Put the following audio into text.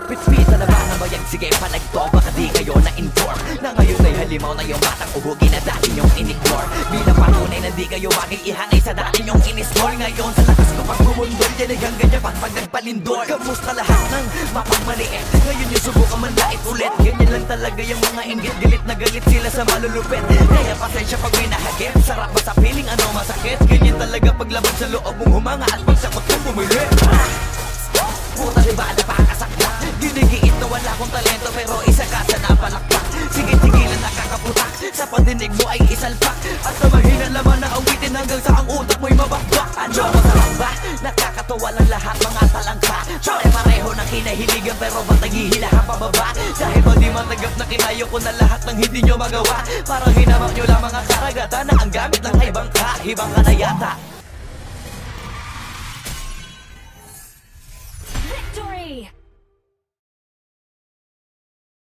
Pitpita na ba na bayag? Sige panagto, baka di kayo na-inform na ngayon ay halimaw na yung batang uhugin na dati nyong in-ignore. Bilang patunay na di kayo bagay ihangay sa dati nyong in-score. Ngayon sa lakas ko pang bumundol, yan ay hanggang dyan pag nagpalindor. Kamusta lahat ng mapagmaliit? Ngayon yung subukan man lait ulit. Ganyan lang talaga yung mga inggit, galit na galit sila sa malulupit. Kaya pasensya pag may nahagip, sarap ba sa piling ano masakit? Ganyan talaga paglaban sa loob mong humanga at pagsakot mong bumili. Puta diba napakasakta? Ginigiit na wala akong talento pero isa ka sa napalakpak. Sige-sigilan nakakaputak, sa pandinig mo ay isalpak. At na mahina laman na awitin hanggang sa ang utak mo'y mabakbak. Ano masarap ba? Nakakatawa lang lahat mga talangka. Pare-pareho ng kinahiligan pero ba't naghihilahan pababa? Dahil ba di matanggap na kinayo ko na lahat ng hindi nyo magawa? Parang hinamak nyo lamang ang karagatan na ang gamit lang ay bangka. Ibang ka na yata.